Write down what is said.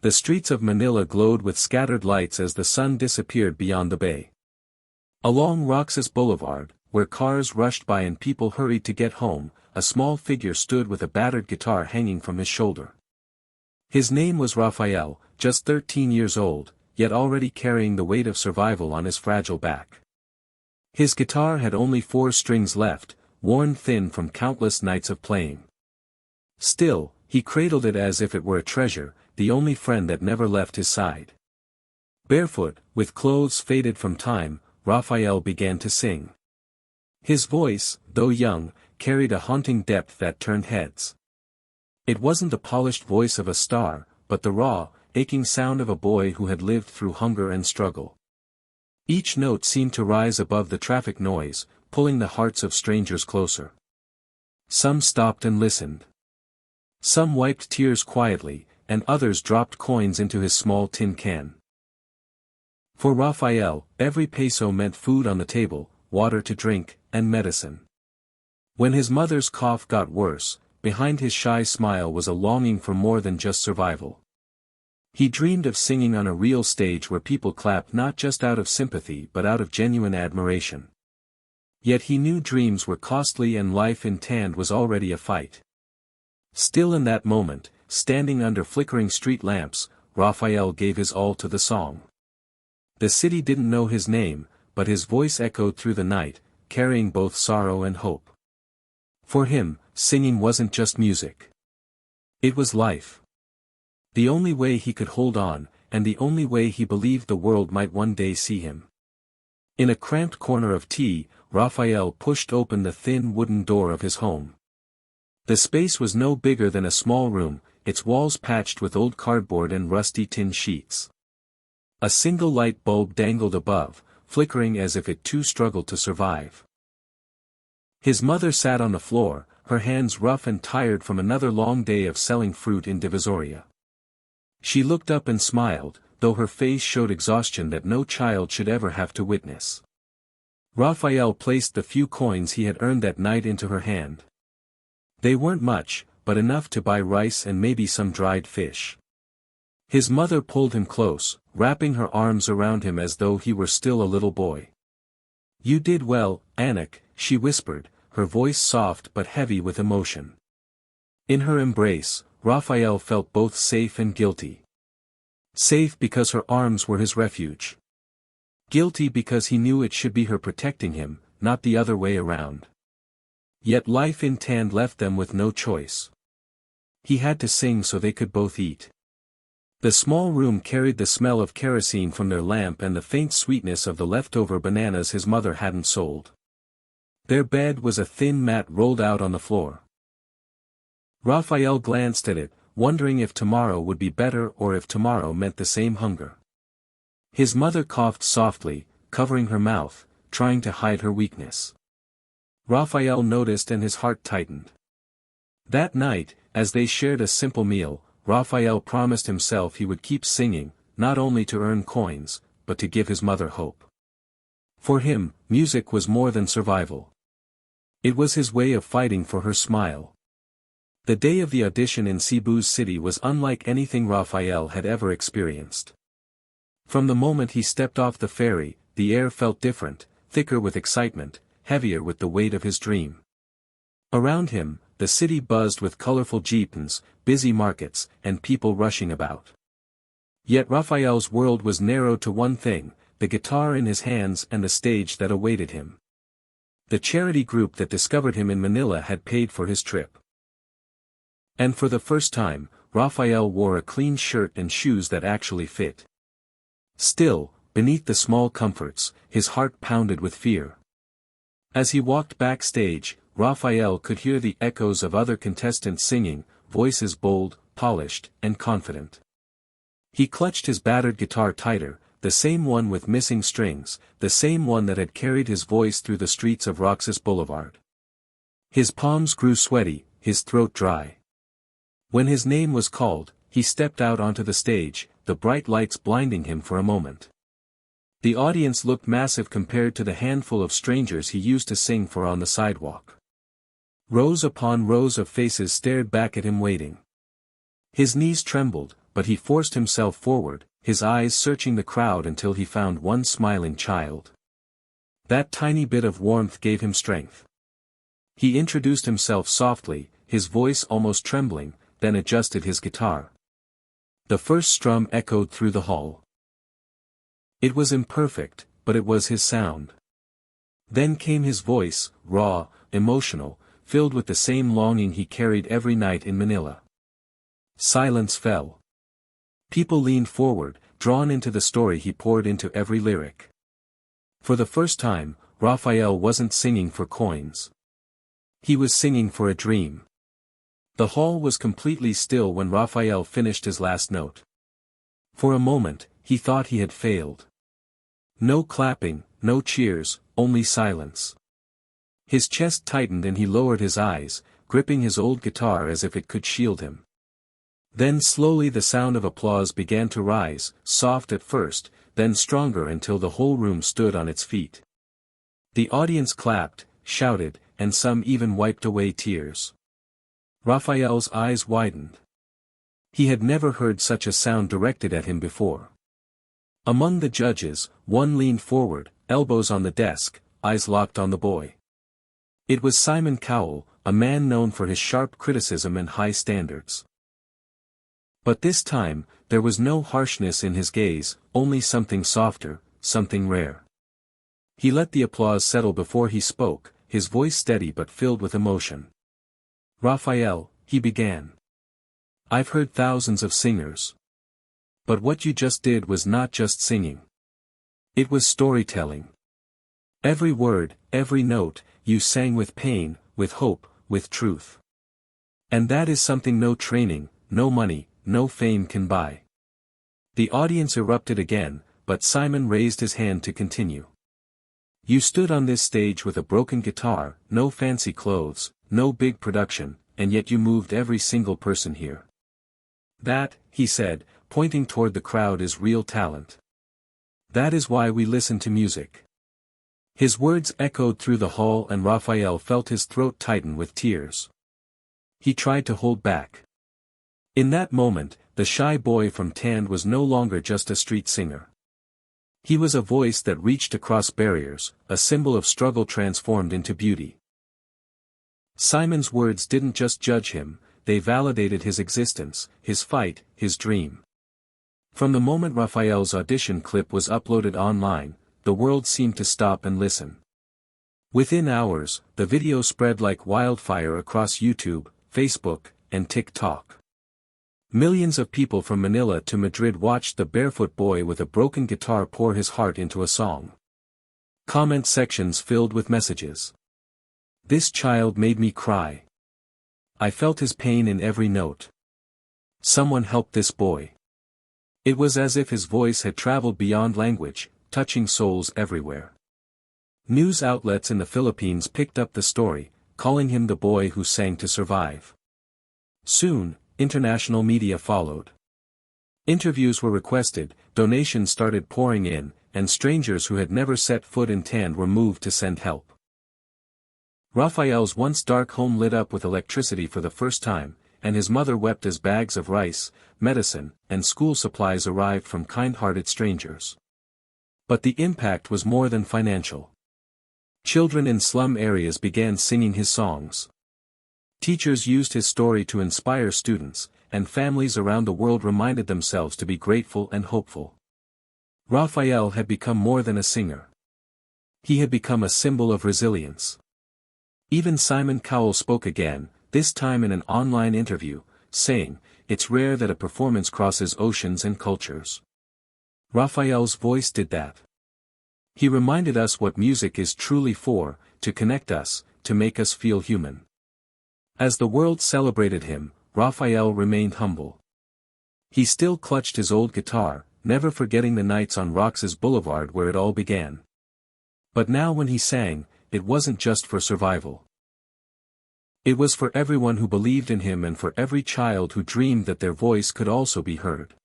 The streets of Manila glowed with scattered lights as the sun disappeared beyond the bay. Along Roxas Boulevard, where cars rushed by and people hurried to get home, a small figure stood with a battered guitar hanging from his shoulder. His name was Rafael, just 13 years old, yet already carrying the weight of survival on his fragile back. His guitar had only 4 strings left, worn thin from countless nights of playing. Still, he cradled it as if it were a treasure, the only friend that never left his side. Barefoot, with clothes faded from time, Rafael began to sing. His voice, though young, carried a haunting depth that turned heads. It wasn't the polished voice of a star, but the raw, aching sound of a boy who had lived through hunger and struggle. Each note seemed to rise above the traffic noise, pulling the hearts of strangers closer. Some stopped and listened. Some wiped tears quietly, and others dropped coins into his small tin can. For Rafael, every peso meant food on the table, water to drink, and medicine. When his mother's cough got worse, behind his shy smile was a longing for more than just survival. He dreamed of singing on a real stage where people clapped not just out of sympathy but out of genuine admiration. Yet he knew dreams were costly and life in Tand was already a fight. Still in that moment, standing under flickering street lamps, Rafael gave his all to the song. The city didn't know his name, but his voice echoed through the night, carrying both sorrow and hope. For him, singing wasn't just music. It was life. The only way he could hold on, and the only way he believed the world might one day see him. In a cramped corner of T, Rafael pushed open the thin wooden door of his home. The space was no bigger than a small room, its walls patched with old cardboard and rusty tin sheets. A single light bulb dangled above, flickering as if it too struggled to survive. His mother sat on the floor, her hands rough and tired from another long day of selling fruit in Divisoria. She looked up and smiled, though her face showed exhaustion that no child should ever have to witness. Rafael placed the few coins he had earned that night into her hand. They weren't much, but enough to buy rice and maybe some dried fish. His mother pulled him close, wrapping her arms around him as though he were still a little boy. "You did well, Anak," she whispered, her voice soft but heavy with emotion. In her embrace, Rafael felt both safe and guilty. Safe because her arms were his refuge. Guilty because he knew it should be her protecting him, not the other way around. Yet life in Tand left them with no choice. He had to sing so they could both eat. The small room carried the smell of kerosene from their lamp and the faint sweetness of the leftover bananas his mother hadn't sold. Their bed was a thin mat rolled out on the floor. Rafael glanced at it, wondering if tomorrow would be better or if tomorrow meant the same hunger. His mother coughed softly, covering her mouth, trying to hide her weakness. Rafael noticed and his heart tightened. That night, as they shared a simple meal, Rafael promised himself he would keep singing, not only to earn coins, but to give his mother hope. For him, music was more than survival. It was his way of fighting for her smile. The day of the audition in Cebu's city was unlike anything Rafael had ever experienced. From the moment he stepped off the ferry, the air felt different, thicker with excitement, heavier with the weight of his dream. Around him, the city buzzed with colorful jeepneys, busy markets, and people rushing about. Yet Rafael's world was narrowed to one thing, the guitar in his hands and the stage that awaited him. The charity group that discovered him in Manila had paid for his trip. And for the first time, Rafael wore a clean shirt and shoes that actually fit. Still, beneath the small comforts, his heart pounded with fear. As he walked backstage, Rafael could hear the echoes of other contestants singing, voices bold, polished, and confident. He clutched his battered guitar tighter, the same one with missing strings, the same one that had carried his voice through the streets of Roxas Boulevard. His palms grew sweaty, his throat dry. When his name was called, he stepped out onto the stage, the bright lights blinding him for a moment. The audience looked massive compared to the handful of strangers he used to sing for on the sidewalk. Rows upon rows of faces stared back at him waiting. His knees trembled, but he forced himself forward, his eyes searching the crowd until he found one smiling child. That tiny bit of warmth gave him strength. He introduced himself softly, his voice almost trembling, then adjusted his guitar. The first strum echoed through the hall. It was imperfect, but it was his sound. Then came his voice, raw, emotional, filled with the same longing he carried every night in Manila. Silence fell. People leaned forward, drawn into the story he poured into every lyric. For the first time, Rafael wasn't singing for coins. He was singing for a dream. The hall was completely still when Rafael finished his last note. For a moment, he thought he had failed. No clapping, no cheers, only silence. His chest tightened and he lowered his eyes, gripping his old guitar as if it could shield him. Then slowly the sound of applause began to rise, soft at first, then stronger until the whole room stood on its feet. The audience clapped, shouted, and some even wiped away tears. Rafael's eyes widened. He had never heard such a sound directed at him before. Among the judges, one leaned forward, elbows on the desk, eyes locked on the boy. It was Simon Cowell, a man known for his sharp criticism and high standards. But this time, there was no harshness in his gaze, only something softer, something rare. He let the applause settle before he spoke, his voice steady but filled with emotion. "Rafael," he began. "I've heard thousands of singers. But what you just did was not just singing. It was storytelling. Every word, every note, you sang with pain, with hope, with truth. And that is something no training, no money, no fame can buy." The audience erupted again, but Simon raised his hand to continue. "You stood on this stage with a broken guitar, no fancy clothes, no big production, and yet you moved every single person here. That," he said, pointing toward the crowd, "is real talent. That is why we listen to music." His words echoed through the hall and Rafael felt his throat tighten with tears. He tried to hold back. In that moment, the shy boy from Tand was no longer just a street singer. He was a voice that reached across barriers, a symbol of struggle transformed into beauty. Simon's words didn't just judge him, they validated his existence, his fight, his dream. From the moment Rafael's audition clip was uploaded online, the world seemed to stop and listen. Within hours, the video spread like wildfire across YouTube, Facebook, and TikTok. Millions of people from Manila to Madrid watched the barefoot boy with a broken guitar pour his heart into a song. Comment sections filled with messages. "This child made me cry. I felt his pain in every note. Someone help this boy." It was as if his voice had traveled beyond language, touching souls everywhere. News outlets in the Philippines picked up the story, calling him the boy who sang to survive. Soon, international media followed. Interviews were requested, donations started pouring in, and strangers who had never set foot in Tand were moved to send help. Rafael's once dark home lit up with electricity for the first time, and his mother wept as bags of rice, medicine, and school supplies arrived from kind-hearted strangers. But the impact was more than financial. Children in slum areas began singing his songs. Teachers used his story to inspire students, and families around the world reminded themselves to be grateful and hopeful. Rafael had become more than a singer. He had become a symbol of resilience. Even Simon Cowell spoke again, this time in an online interview, saying, "It's rare that a performance crosses oceans and cultures." Rafael's voice did that. He reminded us what music is truly for, to connect us, to make us feel human. As the world celebrated him, Rafael remained humble. He still clutched his old guitar, never forgetting the nights on Roxas Boulevard where it all began. But now when he sang, it wasn't just for survival. It was for everyone who believed in him and for every child who dreamed that their voice could also be heard.